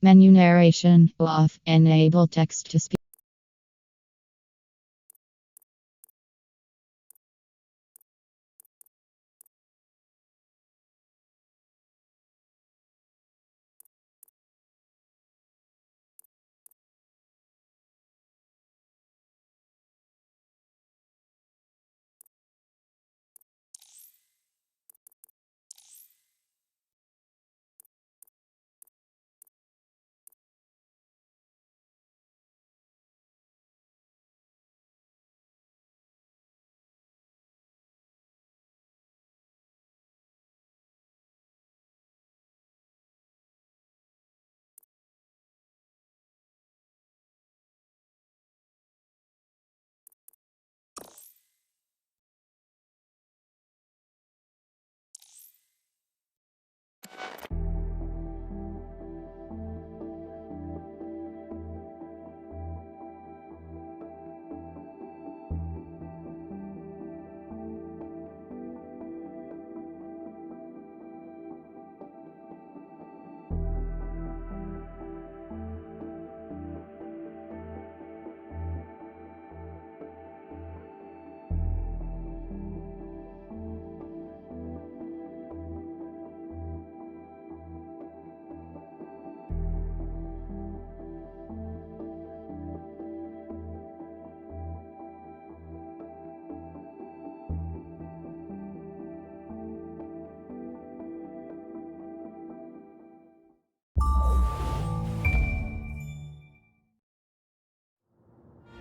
Menu narration off. Enable text to speak.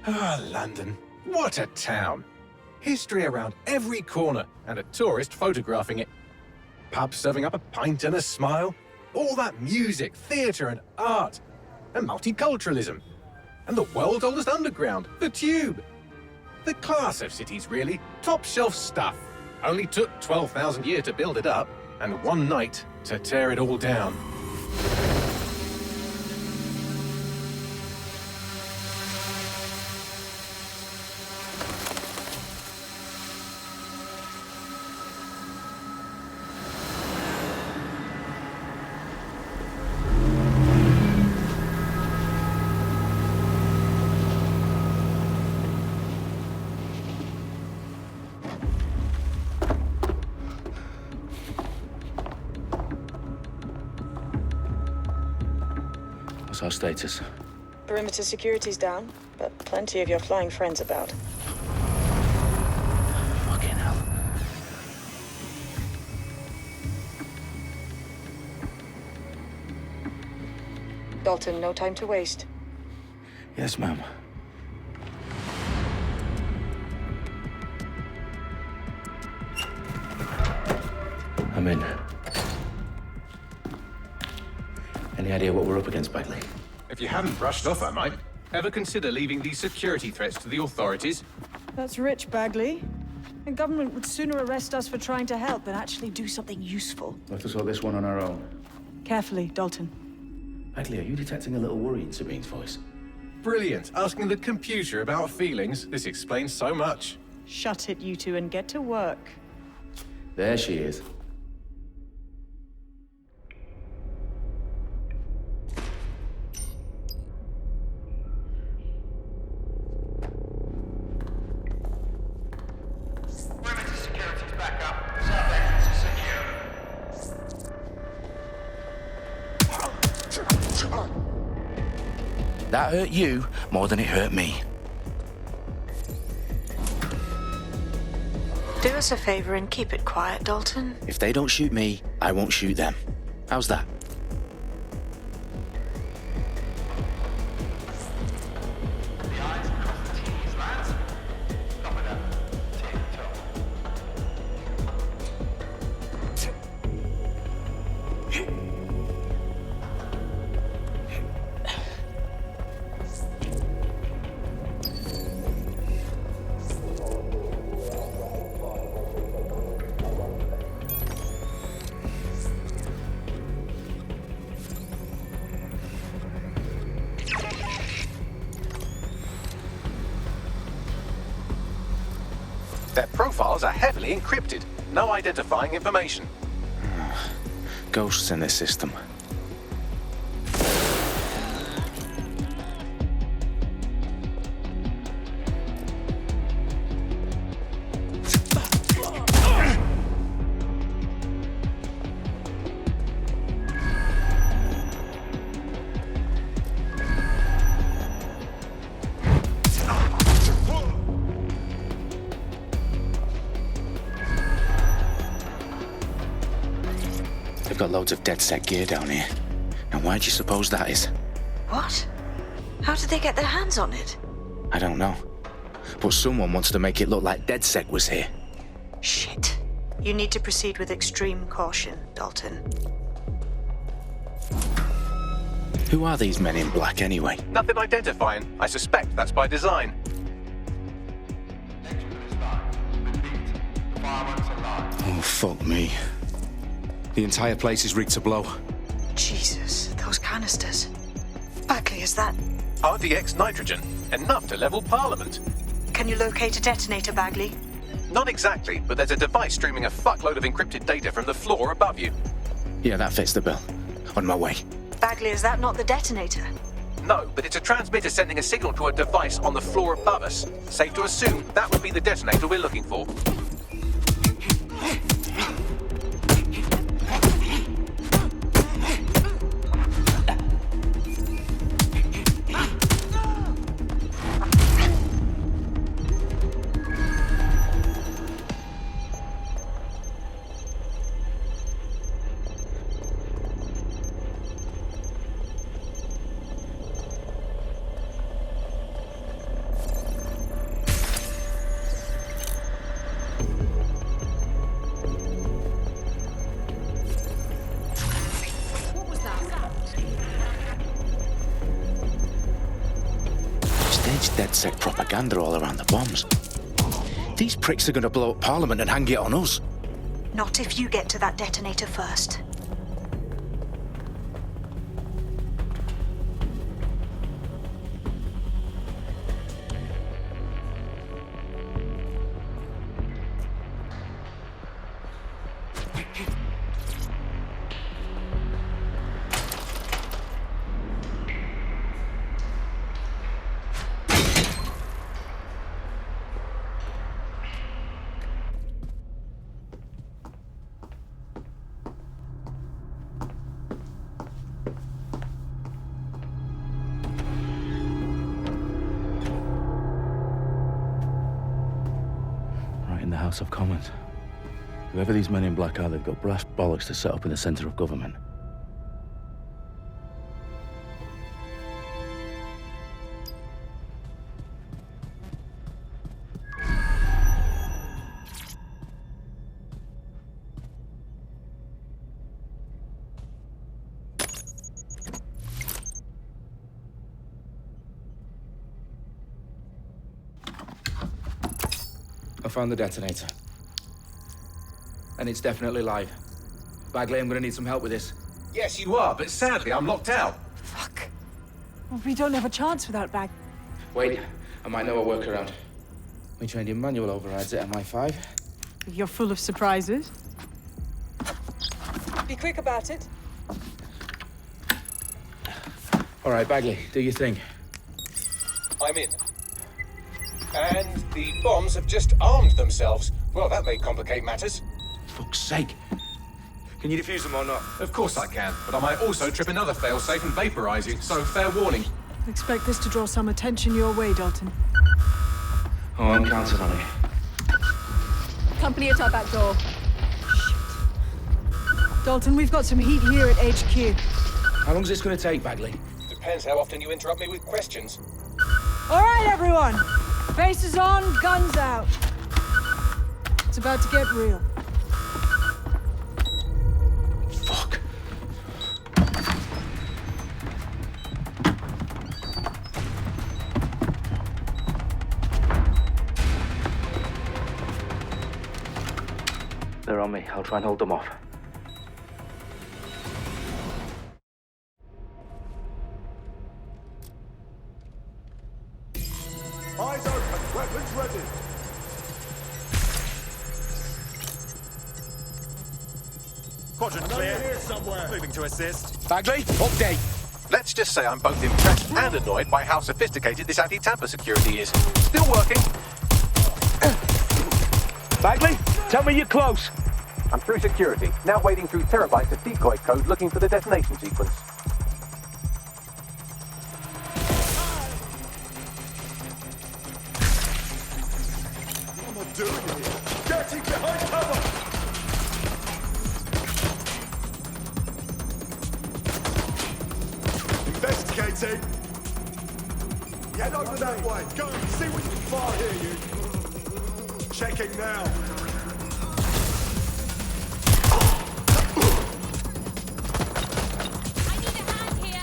Ah, London. What a town. History around every corner and a tourist photographing it. Pubs serving up a pint and a smile. All that music, theatre and art. And multiculturalism. And the world's oldest underground, the Tube. The class of cities, really. Top shelf stuff. Only took 12,000 years to build it up and one night to tear it all down. What's our status? Perimeter security's down, but plenty of your flying friends about. Fucking hell. Dalton, no time to waste. Yes, ma'am. I'm in. Any idea what we're up against, Bagley? If you hadn't brushed off, I might. Ever consider leaving these security threats to the authorities? That's rich, Bagley. The government would sooner arrest us for trying to help than actually do something useful. We'll have to sort this one on our own. Carefully, Dalton. Bagley, are you detecting a little worry in Sabine's voice? Brilliant. Asking the computer about feelings. This explains so much. Shut it, you two, and get to work. There she is. Perimeter security's back up. South entrance is secure. That hurt you more than it hurt me. Do us a favor and keep it quiet, Dalton. If they don't shoot me, I won't shoot them. How's that? The I's across the T's, lads. Copy that. T at the top. Their profiles are heavily encrypted. No identifying information. Ghosts in this system. They've got loads of DedSec gear down here. And why do you suppose that is? What? How did they get their hands on it? I don't know. But someone wants to make it look like DedSec was here. Shit. You need to proceed with extreme caution, Dalton. Who are these men in black anyway? Nothing identifying. I suspect that's by design. Oh, fuck me. The entire place is rigged to blow. Jesus, those canisters. Bagley, is that... RDX nitrogen. Enough to level Parliament. Can you locate a detonator, Bagley? Not exactly, but there's a device streaming a fuckload of encrypted data from the floor above you. Yeah, that fits the bill. On my way. Bagley, is that not the detonator? No, but it's a transmitter sending a signal to a device on the floor above us. Safe to assume that would be the detonator we're looking for. DedSec propaganda all around the bombs. These pricks are going to blow up Parliament and hang it on us. Not if you get to that detonator first. In the House of Commons. Whoever these men in black are, they've got brass bollocks to set up in the centre of government. I found the detonator. And it's definitely live. Bagley, I'm gonna need some help with this. Yes, you are, but sadly I'm locked out. Fuck. Well, we don't have a chance without Bag. Wait, I might know a workaround. We trained in manual overrides at MI5. You're full of surprises. Be quick about it. All right, Bagley, do your thing. I'm in. And the bombs have just armed themselves. Well, that may complicate matters. Fuck's sake. Can you defuse them or not? Of course I can, but I might also trip another failsafe and vaporize you, so fair warning. Expect this to draw some attention your way, Dalton. Oh, I'm counting on it. Company at our back door. Dalton, we've got some heat here at HQ. How long's this gonna take, Bagley? Depends how often you interrupt me with questions. All right, everyone. Faces on, guns out. It's about to get real. Fuck. They're on me. I'll try and hold them off. Eyes open, weapons ready. Quadrant clear. Here somewhere. Moving to assist. Bagley, update. Let's just say I'm both impressed and annoyed by how sophisticated this anti-tamper security is. Still working. Bagley, tell me you're close. I'm through security, now wading through terabytes of decoy code looking for the detonation sequence. What am I doing here? Getting behind cover! targeting! Get over that way! Go and see what you can fire here, you! Checking now! I need a hand here.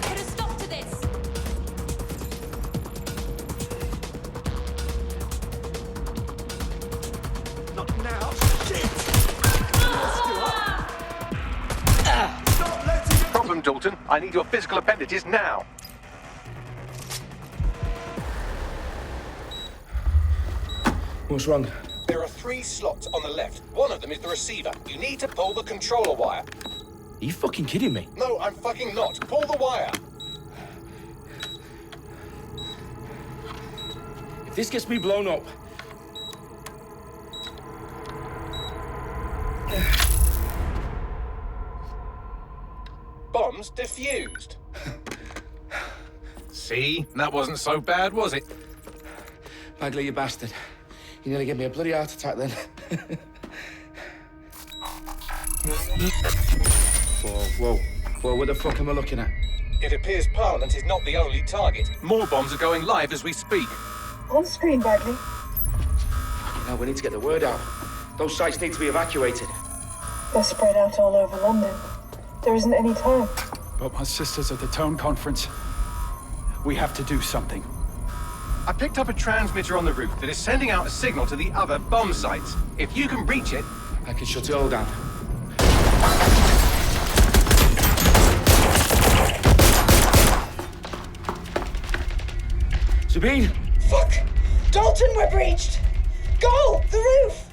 Put a stop to this. Not now! Shit! Stop letting it... Problem, Dalton. I need your physical appendages now. What's wrong? There are 3 slots on the left. One of them is the receiver. You need to pull the controller wire. Are you fucking kidding me? No, I'm fucking not. Pull the wire. If this gets me blown up, Bombs defused. See? That wasn't so bad, was it? Bagley, you bastard. You nearly gave me a bloody heart attack then. Whoa. What the fuck am I looking at? It appears Parliament is not the only target. More bombs are going live as we speak. On screen, Bagley. Now we need to get the word out. Those sites need to be evacuated. They're spread out all over London. There isn't any time. But my sister's at the town conference. We have to do something. I picked up a transmitter on the roof that is sending out a signal to the other bomb sites. If you can reach it... I can shut it all down. Sabine! Fuck! Dalton, we're breached! Go! The roof!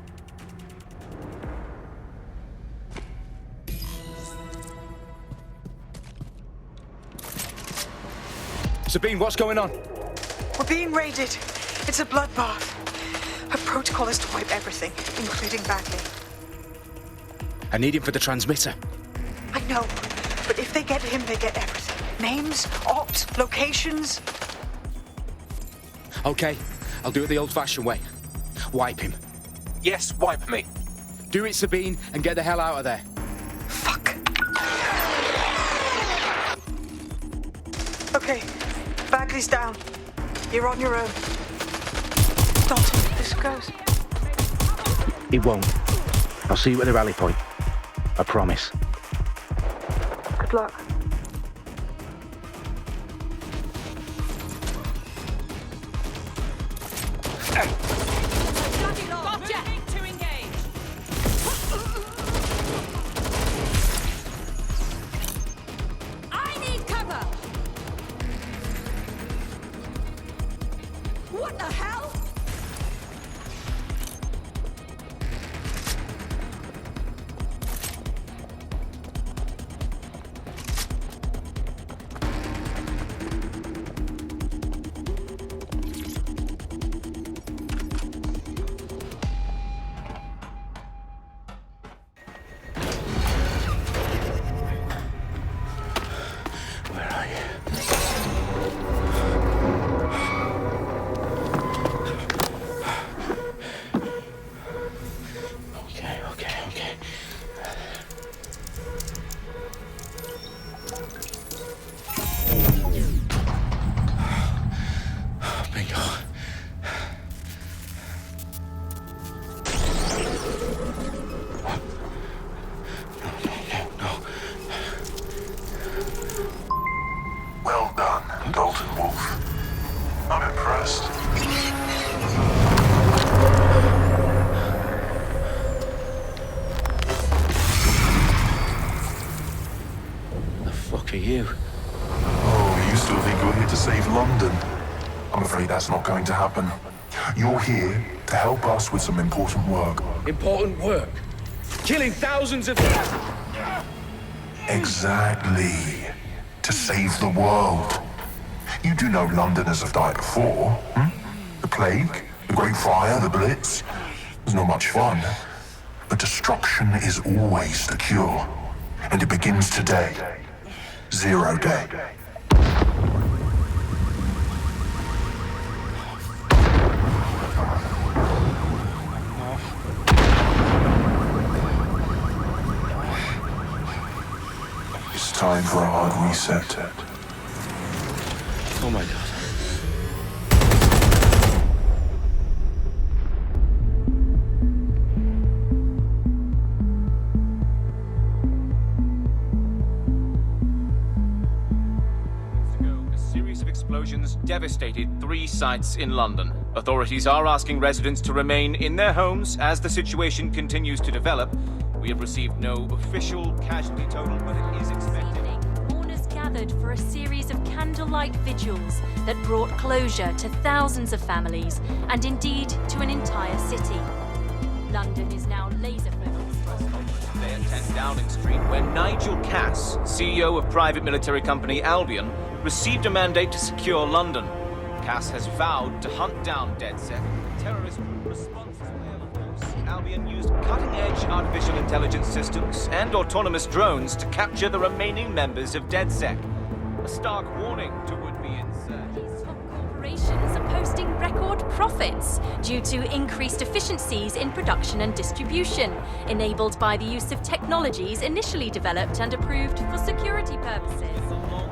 Sabine, what's going on? We're being raided. It's a bloodbath. Her protocol is to wipe everything, including Bagley. I need him for the transmitter. I know, but if they get him, they get everything. Names, ops, locations. Okay, I'll do it the old-fashioned way. Wipe him. Yes, wipe me. Do it, Sabine, and get the hell out of there. Fuck. Okay, Bagley's down. You're on your own. Dalton, this goes. It won't. I'll see you at the rally point. I promise. Good luck. Gotcha. To engage. I need cover. What the hell? Okay. Bingo. No. Well done, Dalton Wolf. I'm impressed. The fuck are you? Oh, you still think you're here to save London? I'm afraid that's not going to happen. You're here to help us with some important work. Important work. Killing thousands of... Exactly. To save the world. You do know Londoners have died before, hmm? The Plague, the Great Fire, the Blitz. It was not much fun. But destruction is always the cure. And it begins today. Zero Day. It's time for a hard reset. Oh my God. A series of explosions devastated 3 sites in London. Authorities are asking residents to remain in their homes as the situation continues to develop. We have received no official casualty total, but it is expected. Mourners gathered for a series of candlelight vigils that brought closure to thousands of families and indeed to an entire city. London is now laser-focused. Today at 10 Downing Street, where Nigel Cass, CEO of private military company Albion, received a mandate to secure London. Cass has vowed to hunt down DedSec. Terrorist response to Albion used cutting-edge artificial intelligence systems and autonomous drones to capture the remaining members of DedSec. A stark warning to would-be insurgents. These top corporations are posting record profits due to increased efficiencies in production and distribution, enabled by the use of technologies initially developed and approved for security purposes.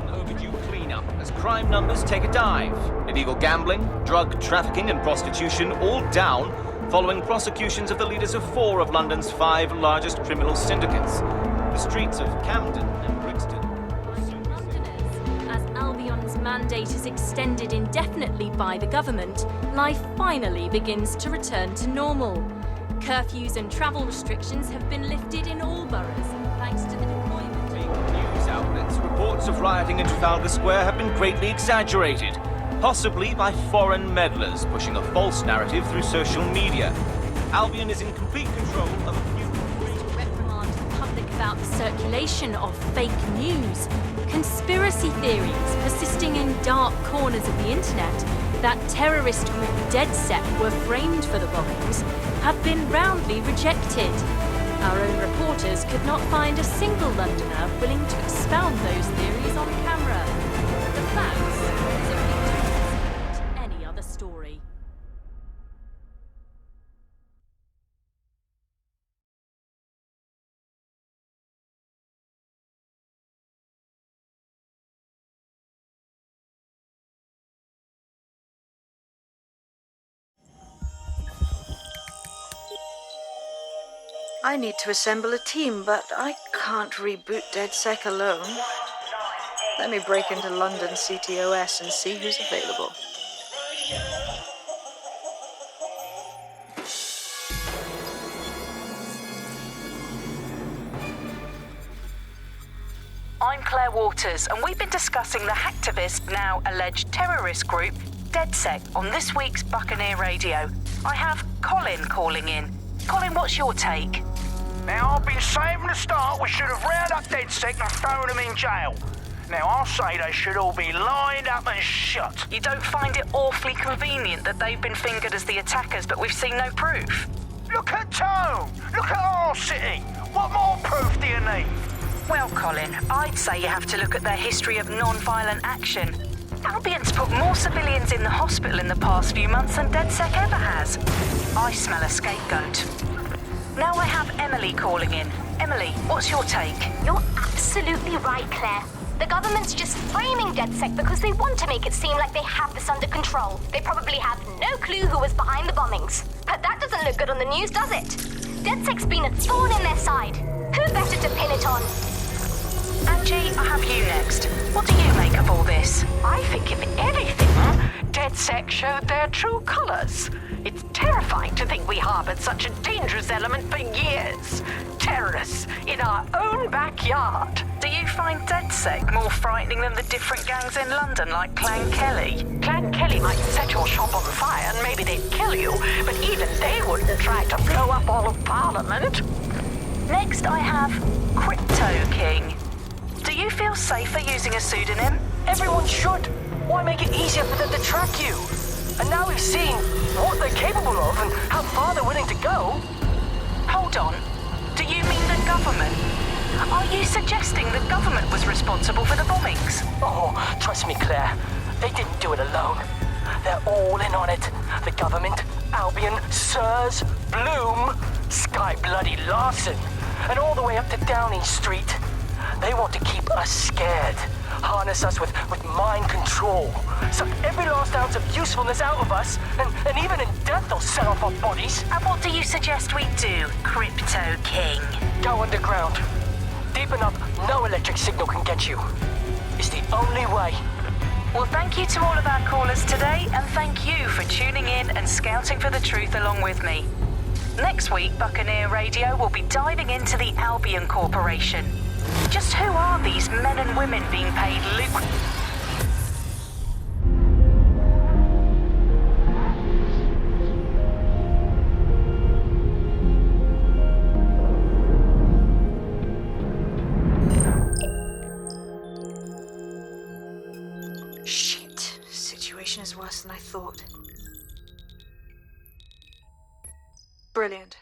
Overdue cleanup as crime numbers take a dive. Illegal gambling, drug trafficking and prostitution all down following prosecutions of the leaders of 4 of London's 5 largest criminal syndicates. The streets of Camden and Brixton. Londoners, as Albion's mandate is extended indefinitely by the government, life finally begins to return to normal. Curfews and travel restrictions have been lifted in all boroughs, thanks to the deployment. News outlets, reports of rioting in Trafalgar Square have been greatly exaggerated, possibly by foreign meddlers pushing a false narrative through social media. Albion is in complete control of a few... To reprimand the public about the circulation of fake news, conspiracy theories persisting in dark corners of the internet that terrorist group DedSec were framed for the bombings have been roundly rejected. Our own reporters could not find a single Londoner willing to expound those theories on camera. The facts simply don't support any other story. I need to assemble a team, but I can't reboot DedSec alone. Let me break into London CTOS and see who's available. I'm Claire Waters, and we've been discussing the hacktivist, now alleged terrorist group, DedSec, on this week's Buccaneer Radio. I have Colin calling in. Colin, what's your take? Now, I've been saying from the start we should have rounded up DedSec and thrown them in jail. Now, I'll say they should all be lined up and shot. You don't find it awfully convenient that they've been fingered as the attackers, but we've seen no proof? Look at Tone! Look at our city! What more proof do you need? Well, Colin, I'd say you have to look at their history of non-violent action. Albion's put more civilians in the hospital in the past few months than DedSec ever has. I smell a scapegoat. Now I have Emily calling in. Emily, what's your take? You're absolutely right, Claire. The government's just framing DedSec because they want to make it seem like they have this under control. They probably have no clue who was behind the bombings. But that doesn't look good on the news, does it? DedSec's been a thorn in their side. Who better to pin it on? Angie, I have you next. What do you make of all this? I think if anything, DedSec showed their true colors. It's terrifying to think we harbored such a dangerous element for years. Terrorists in our own backyard. Do you find DedSec more frightening than the different gangs in London, like Clan Kelly? Clan Kelly might set your shop on fire and maybe they'd kill you, but even they wouldn't try to blow up all of Parliament. Next, I have Crypto King. Do you feel safer using a pseudonym? Everyone should. Why make it easier for them to track you? And now we've seen what they're capable of and how far they're willing to go. Hold Hold on. Do you mean the government? Are you suggesting the government was responsible for the bombings? Oh, trust me, Claire. They didn't do it alone. They're all in on it. The government, Albion, Sirs, Bloom, Sky Bloody Larson, and all the way up to Downing Street. They want to keep us scared, harness us with mind control, suck every last ounce of usefulness out of us, and even in death they'll sell off our bodies. And what do you suggest we do, Crypto King? Go underground. Deep enough, no electric signal can get you. It's the only way. Well, thank you to all of our callers today, and thank you for tuning in and scouting for the truth along with me. Next week, Buccaneer Radio will be diving into the Albion Corporation. Just who are these men and women being paid Shit. Situation is worse than I thought. Brilliant.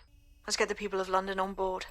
Let's get the people of London on board.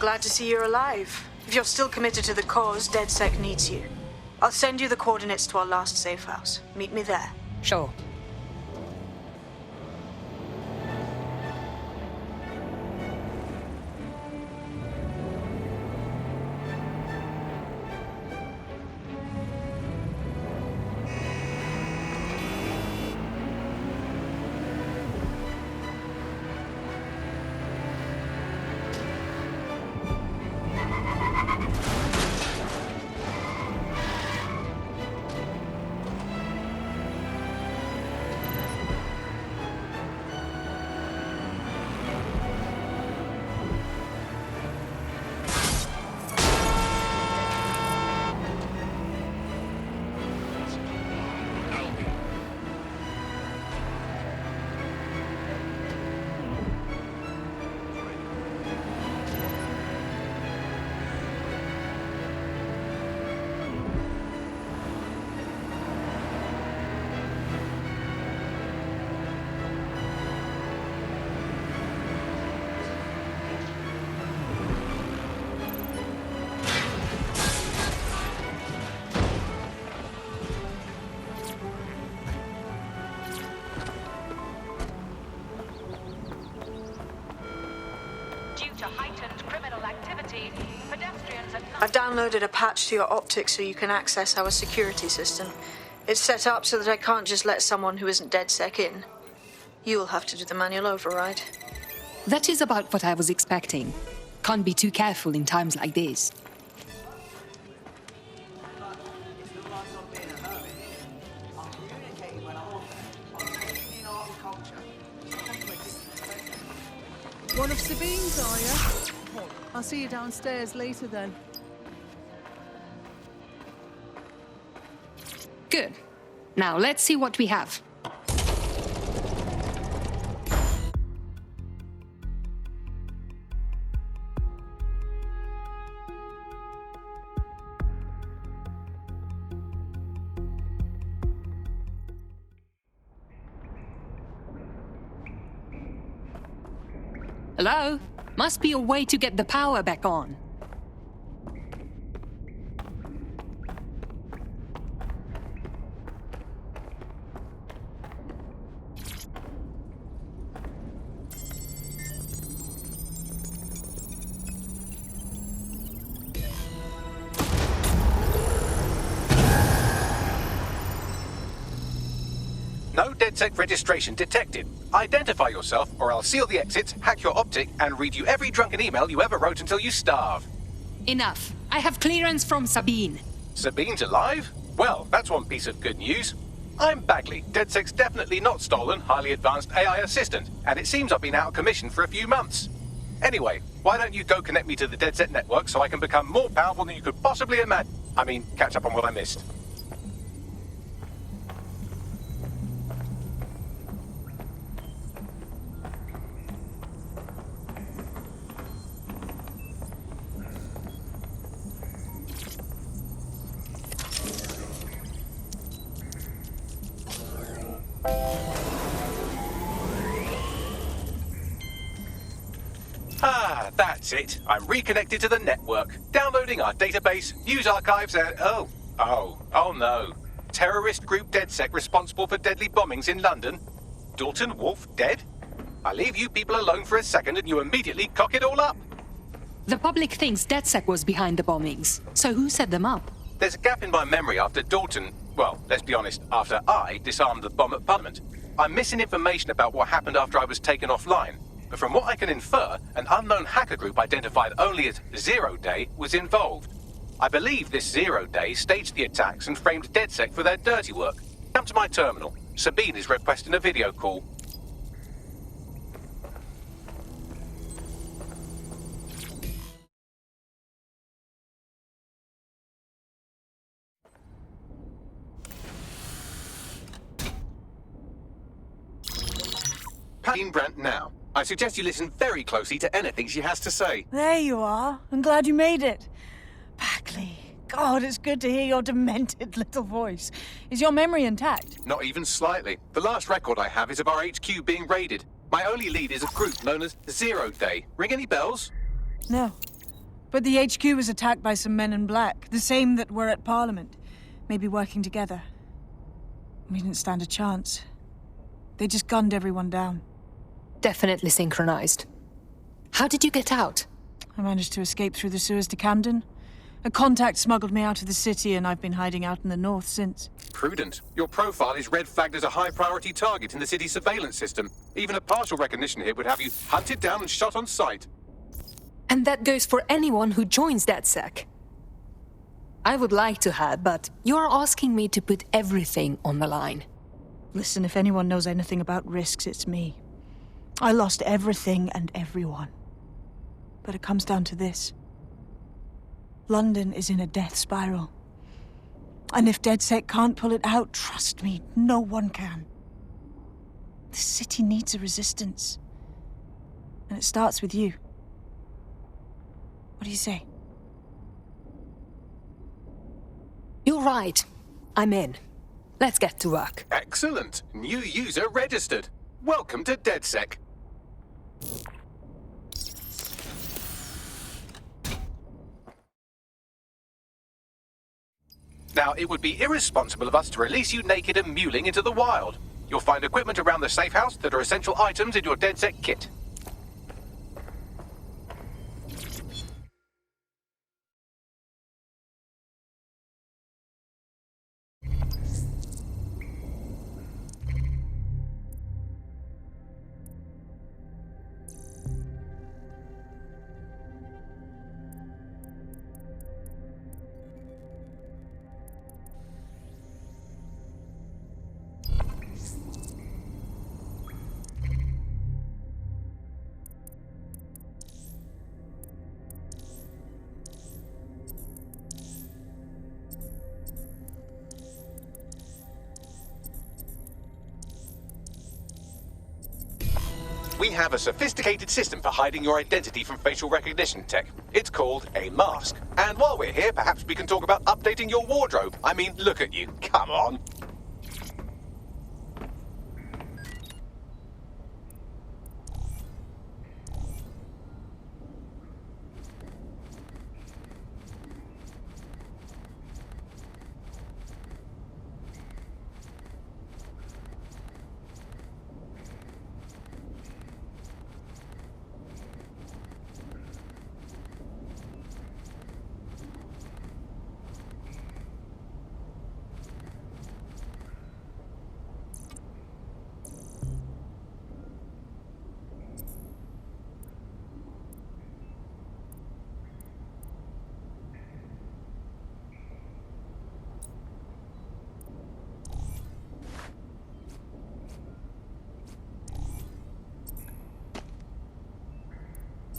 Glad to see you're alive. If you're still committed to the cause, DedSec needs you. I'll send you the coordinates to our last safe house. Meet me there. Sure. I've downloaded a patch to your optics so you can access our security system. It's set up so that I can't just let someone who isn't DedSec in. You'll have to do the manual override. That is about what I was expecting. Can't be too careful in times like this. One of Sabine's, are you? I'll see you downstairs later then. Good. Now let's see what we have. Hello? Must be a way to get the power back on. No DedSec registration detected. Identify yourself, or I'll seal the exits, hack your optic, and read you every drunken email you ever wrote until you starve. Enough. I have clearance from Sabine. Sabine's alive? Well, that's one piece of good news. I'm Bagley, DedSec's definitely not stolen, highly advanced AI assistant, and it seems I've been out of commission for a few months. Anyway, why don't you go connect me to the DedSec network so I can become more powerful than you could possibly imagine? I mean, catch up on what I missed. Ah, that's it. I'm reconnected to the network, downloading our database, news archives, and oh no. Terrorist group DedSec responsible for deadly bombings in London. Dalton Wolf dead? I leave you people alone for a second and you immediately cock it all up. The public thinks DedSec was behind the bombings. So who set them up? There's a gap in my memory after Dalton, well, let's be honest, after I disarmed the bomb at Parliament. I'm missing information about what happened after I was taken offline. But from what I can infer, an unknown hacker group identified only as Zero Day was involved. I believe this Zero Day staged the attacks and framed DedSec for their dirty work. Come to my terminal. Sabine is requesting a video call. Dean Brandt now. I suggest you listen very closely to anything she has to say. There you are. I'm glad you made it. Bagley. God, it's good to hear your demented little voice. Is your memory intact? Not even slightly. The last record I have is of our HQ being raided. My only lead is a group known as Zero Day. Ring any bells? No. But the HQ was attacked by some men in black, the same that were at Parliament. Maybe working together. We didn't stand a chance. They just gunned everyone down. Definitely synchronized. How did you get out? I managed to escape through the sewers to Camden. A contact smuggled me out of the city, and I've been hiding out in the north since. Prudent. Your profile is red flagged as a high-priority target in the city's surveillance system. Even a partial recognition here would have you hunted down and shot on sight. And that goes for anyone who joins DedSec. I would like to have, but you're asking me to put everything on the line. Listen, if anyone knows anything about risks, it's me. I lost everything and everyone. But it comes down to this. London is in a death spiral. And if DedSec can't pull it out, trust me, no one can. The city needs a resistance. And it starts with you. What do you say? You're right. I'm in. Let's get to work. Excellent. New user registered. Welcome to DedSec. Now, it would be irresponsible of us to release you naked and mewling into the wild. You'll find equipment around the safe house that are essential items in your DedSec kit. We have a sophisticated system for hiding your identity from facial recognition tech. It's called a mask. And while we're here, perhaps we can talk about updating your wardrobe. I mean, look at you. Come on.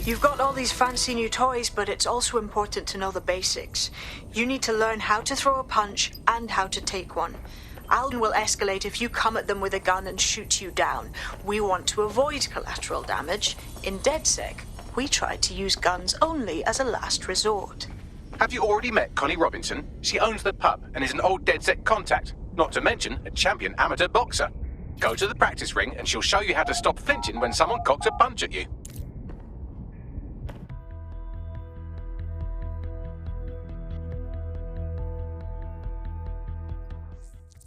You've got all these fancy new toys, but it's also important to know the basics. You need to learn how to throw a punch and how to take one. Alden will escalate if you come at them with a gun and shoot you down. We want to avoid collateral damage. In DedSec, we try to use guns only as a last resort. Have you already met Connie Robinson? She owns the pub and is an old DedSec contact, not to mention a champion amateur boxer. Go to the practice ring and she'll show you how to stop flinching when someone cocks a punch at you.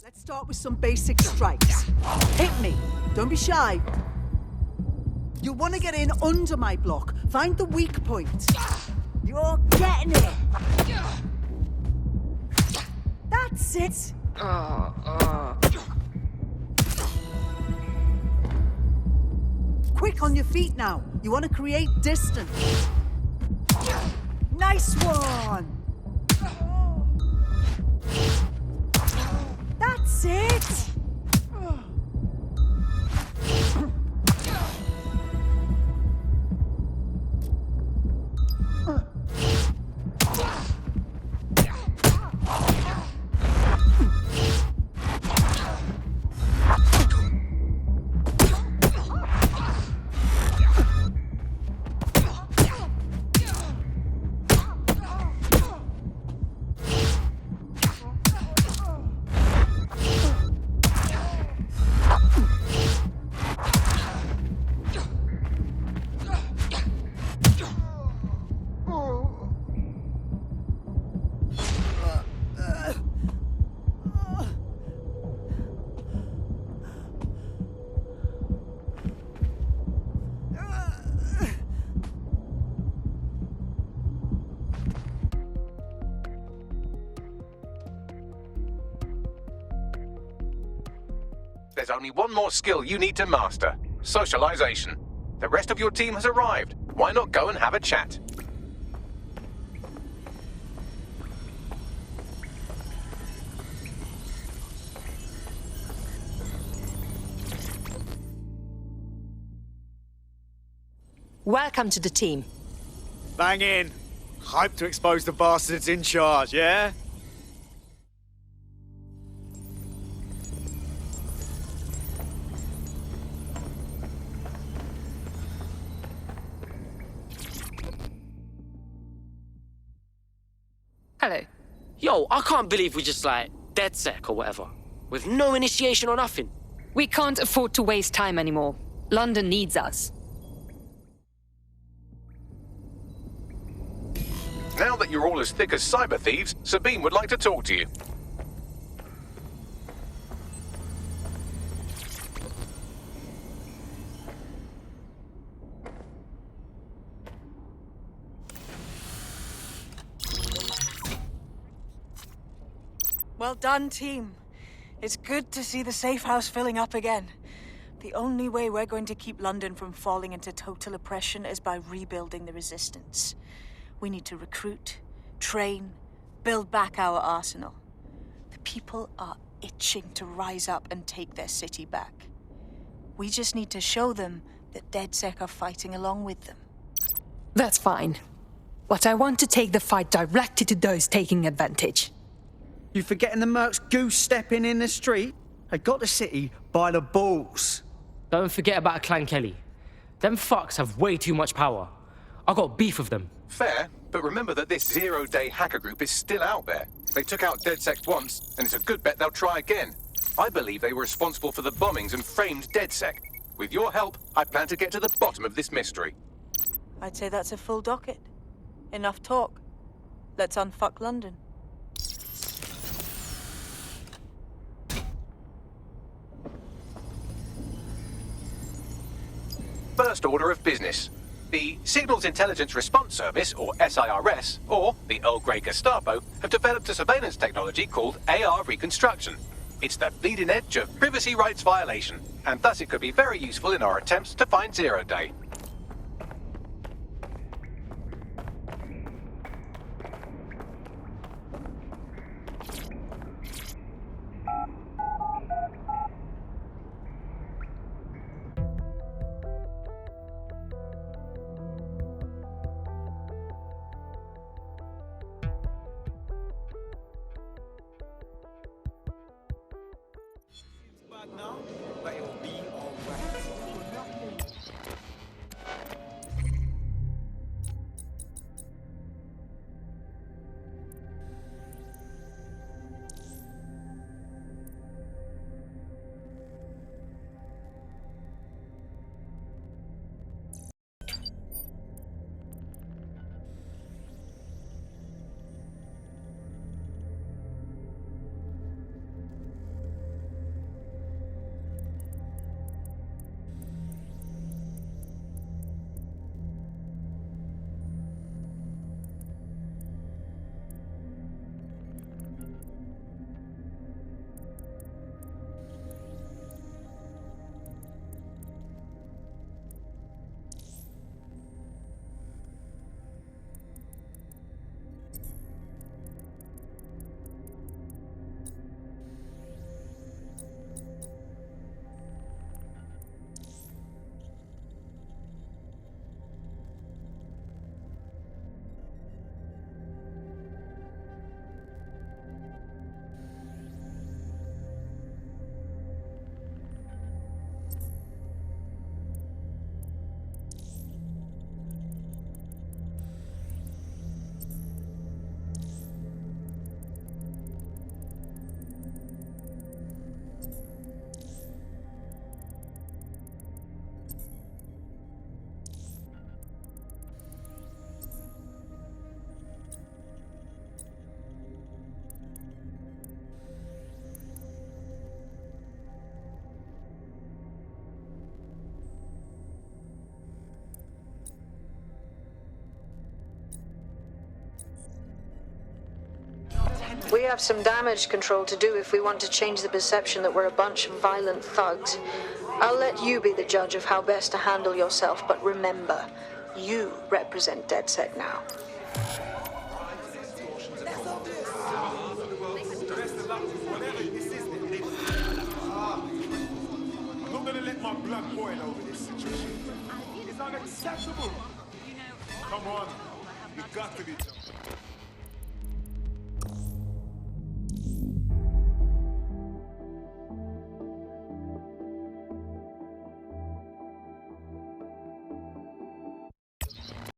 Let's start with some basic strikes. Hit me. Don't be shy. You want to get in under my block. Find the weak point. You're getting it. That's it. Quick on your feet now. You want to create distance. Nice one. That's it! There's only one more skill you need to master: socialization. The rest of your team has arrived. Why not go and have a chat? Welcome to the team. Bang in. Hype to expose the bastards in charge, yeah? Hello. Yo, I can't believe we just like DedSec or whatever, with no initiation or nothing. We can't afford to waste time anymore. London needs us. Now that you're all as thick as cyber thieves, Sabine would like to talk to you. Well done, team. It's good to see the safe house filling up again. The only way we're going to keep London from falling into total oppression is by rebuilding the resistance. We need to recruit, train, build back our arsenal. The people are itching to rise up and take their city back. We just need to show them that DedSec are fighting along with them. That's fine. But I want to take the fight directly to those taking advantage. You forgetting the Mercs goose stepping in the street? They got the city by the balls. Don't forget about Clan Kelly. Them fucks have way too much power. I got beef with them. Fair, but remember that this zero-day hacker group is still out there. They took out DedSec once, and it's a good bet they'll try again. I believe they were responsible for the bombings and framed DedSec. With your help, I plan to get to the bottom of this mystery. I'd say that's a full docket. Enough talk. Let's unfuck London. First order of business. The Signals Intelligence Response Service, or SIRS, or the Earl Grey Gestapo, have developed a surveillance technology called AR Reconstruction. It's the bleeding edge of privacy rights violation, and thus it could be very useful in our attempts to find Zero Day. We have some damage control to do if we want to change the perception that we're a bunch of violent thugs. I'll let you be the judge of how best to handle yourself, but remember, you represent DedSec now. I'm not gonna let my blood boil over this situation. It's unacceptable. Come on, you got to be.